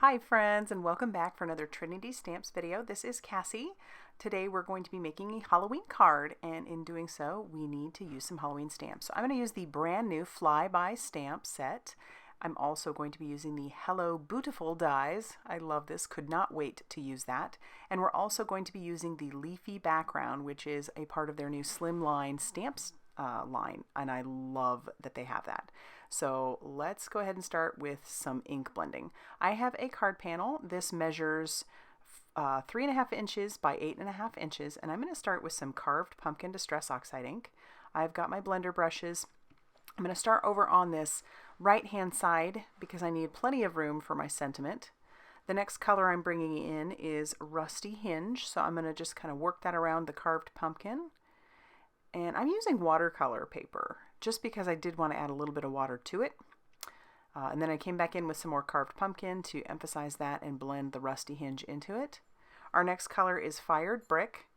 Hi friends, and welcome back for another Trinity Stamps video. This is Cassie. Today we're going to be making a Halloween card, and in doing so we need to use some Halloween stamps. So I'm going to use the brand new Flyby stamp set. I'm also going to be using the Hello Boo-tiful dies. I love this, could not wait to use that. And we're also going to be using the Leafy background, which is a part of their new Slimline stamps line, and I love that they have that. So let's go ahead and start with some ink blending. I have a card panel. This measures 3.5 inches by 8.5 inches, and I'm going to start with some carved pumpkin distress oxide ink. I've got my blender brushes. I'm going to start over on this right hand side because I need plenty of room for my sentiment. The next color I'm bringing in is Rusty Hinge, so I'm going to just kind of work that around the carved pumpkin. And I'm using watercolor paper just because I did want to add a little bit of water to it. And then I came back in with some more carved pumpkin to emphasize that and blend the Rusty Hinge into it. Our next color is Fired Brick,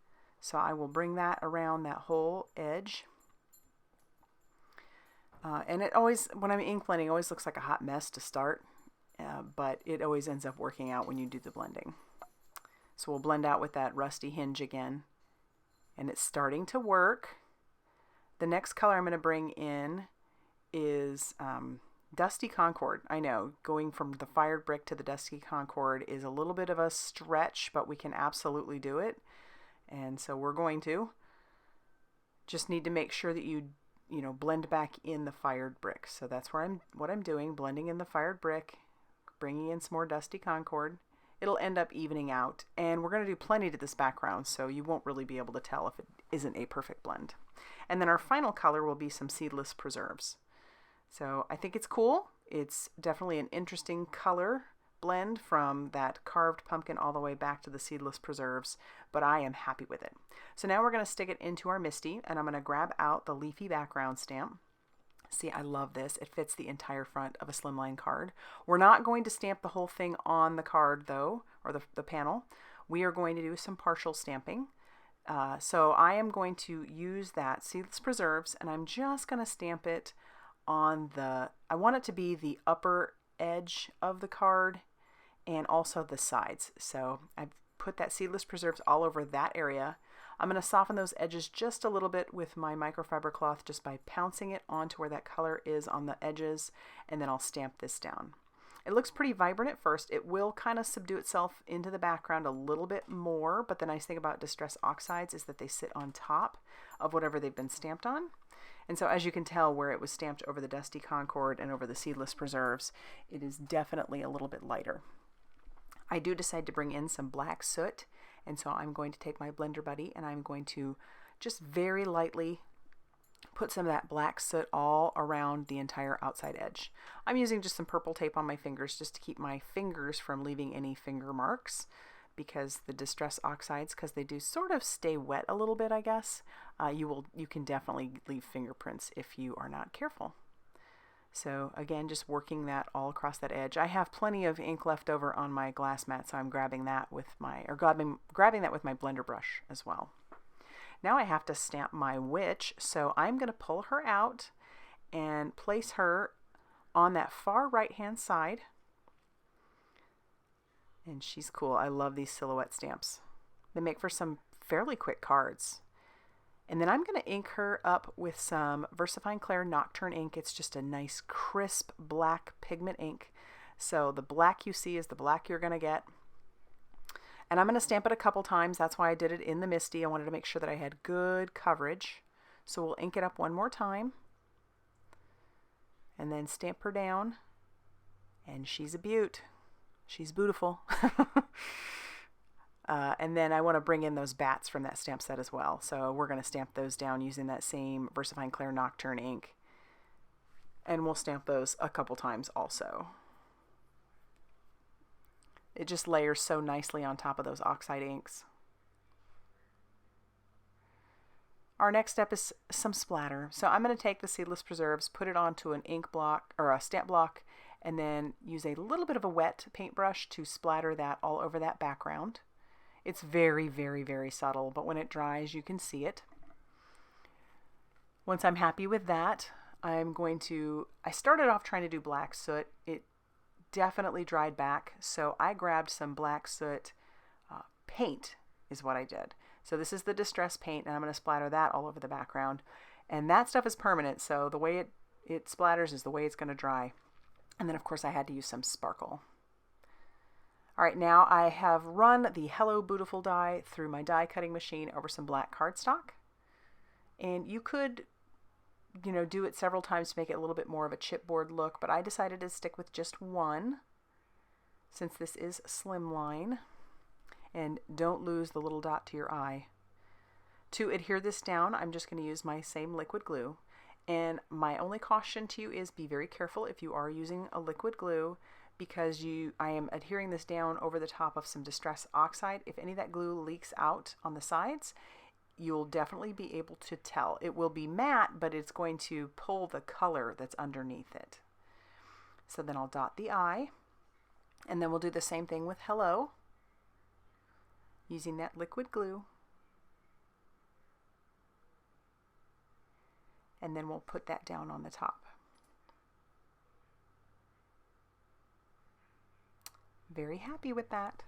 so I will bring that around that whole edge. And it always, when I'm ink blending, it always looks like a hot mess to start, but it always ends up working out when you do the blending. So we'll blend out with that Rusty Hinge again, and it's starting to work. The next color I'm going to bring in is Dusty Concord. I know, going from the Fired Brick to the Dusty Concord is a little bit of a stretch, but we can absolutely do it. And so we're going to. Just need to make sure that you blend back in the Fired Brick. So that's what I'm doing, blending in the Fired Brick, bringing in some more Dusty Concord. It'll end up evening out, and we're going to do plenty to this background, so you won't really be able to tell if it isn't a perfect blend. And then our final color will be some Seedless preserves. So I think it's cool. It's definitely an interesting color blend from that carved pumpkin all the way back to the Seedless preserves, but I am happy with it. So now we're going to stick it into our Misty, and I'm going to grab out the Leafy background stamp. See, I love this. It fits the entire front of a Slimline card. We're not going to stamp the whole thing on the card though, or the panel. We are going to do some partial stamping. So I am going to use that Seedless Preserves, and I'm just going to stamp it on I want it to be the upper edge of the card and also the sides. So I've put that Seedless Preserves all over that area. I'm going to soften those edges just a little bit with my microfiber cloth just by pouncing it onto where that color is on the edges, and then I'll stamp this down. It looks pretty vibrant at first. It will kind of subdue itself into the background a little bit more, but the nice thing about Distress Oxides is that they sit on top of whatever they've been stamped on. And so as you can tell, where it was stamped over the Dusty Concord and over the Seedless Preserves, it is definitely a little bit lighter. I do decide to bring in some black soot, and so I'm going to take my blender buddy and I'm going to just very lightly put some of that black soot all around the entire outside edge. I'm using just some purple tape on my fingers just to keep my fingers from leaving any finger marks, because the Distress Oxides, because they do sort of stay wet a little bit, I guess, you can definitely leave fingerprints if you are not careful. So again, just working that all across that edge. I have plenty of ink left over on my glass mat, so I'm grabbing that with grabbing that with my blender brush as well. Now I have to stamp my witch, so I'm going to pull her out and place her on that far right hand side. And she's cool. I love these silhouette stamps. They make for some fairly quick cards. And then I'm going to ink her up with some VersaFine Clair Nocturne ink. It's just a nice crisp black pigment ink. So the black you see is the black you're going to get. And I'm going to stamp it a couple times. That's why I did it in the Misty. I wanted to make sure that I had good coverage. So we'll ink it up one more time. And then stamp her down. And she's a beaut. She's beautiful. And then I want to bring in those bats from that stamp set as well. So we're going to stamp those down using that same VersaFine Clair Nocturne ink. And we'll stamp those a couple times also. It just layers so nicely on top of those Oxide inks. Our next step is some splatter. So I'm going to take the Seedless Preserves, put it onto an ink block or a stamp block, and then use a little bit of a wet paintbrush to splatter that all over that background. It's very, very, very subtle, but when it dries, you can see it. Once I'm happy with that, I started off trying to do black soot. It definitely dried back. So I grabbed some black soot paint is what I did. So this is the distress paint, and I'm going to splatter that all over the background. And that stuff is permanent, so the way it splatters is the way it's going to dry. And then, of course, I had to use some sparkle. All right, now I have run the Hello Boo-tiful die through my die cutting machine over some black cardstock. And you could, you know, do it several times to make it a little bit more of a chipboard look, but I decided to stick with just one since this is Slimline. And don't lose the little dot to your eye. To adhere this down, I'm just going to use my same liquid glue. And my only caution to you is be very careful if you are using a liquid glue, because I am adhering this down over the top of some Distress Oxide. If any of that glue leaks out on the sides, you'll definitely be able to tell. It will be matte, but it's going to pull the color that's underneath it. So then I'll dot the eye, and then we'll do the same thing with Hello, using that liquid glue. And then we'll put that down on the top. Very happy with that.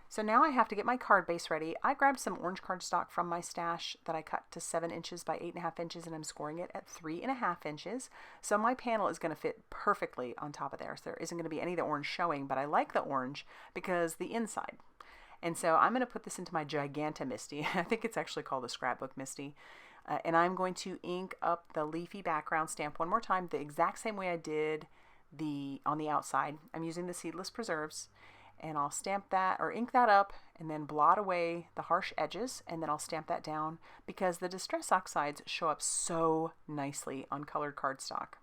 So now I have to get my card base ready. I grabbed some orange cardstock from my stash that I cut to 7 inches by 8.5 inches, and I'm scoring it at 3.5 inches. So my panel is going to fit perfectly on top of there. So there isn't going to be any of the orange showing, but I like the orange because the inside. And so I'm going to put this into my Giganta Misty. I think it's actually called a Scrapbook Misty. And I'm going to ink up the Leafy background stamp one more time, the exact same way I did on the outside. I'm using the Seedless Preserves, and I'll stamp that or ink that up and then blot away the harsh edges, and then I'll stamp that down because the Distress Oxides show up so nicely on colored cardstock.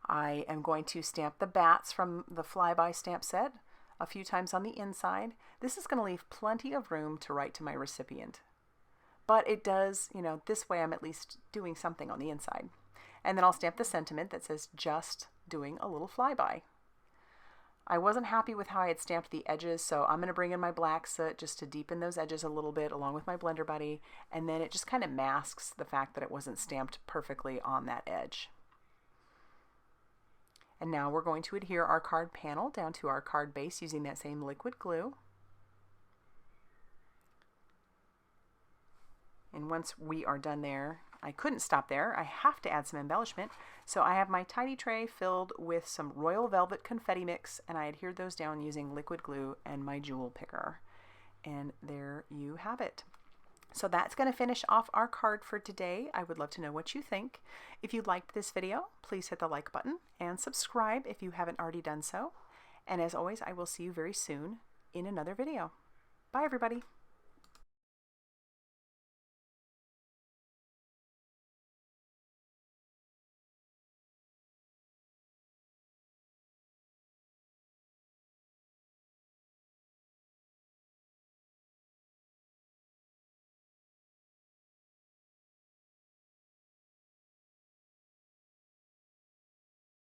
I am going to stamp the bats from the Flyby stamp set a few times on the inside. This is going to leave plenty of room to write to my recipient. But it does, you know, this way I'm at least doing something on the inside. And then I'll stamp the sentiment that says just doing a little flyby. I wasn't happy with how I had stamped the edges, so I'm going to bring in my black soot just to deepen those edges a little bit along with my Blender Buddy, and then it just kind of masks the fact that it wasn't stamped perfectly on that edge. And now we're going to adhere our card panel down to our card base using that same liquid glue. And once we are done there, I couldn't stop there. I have to add some embellishment. So I have my tidy tray filled with some Royal Velvet confetti mix, and I adhered those down using liquid glue and my jewel picker. And there you have it. So that's going to finish off our card for today. I would love to know what you think. If you liked this video, please hit the like button and subscribe if you haven't already done so. And as always, I will see you very soon in another video. Bye, everybody.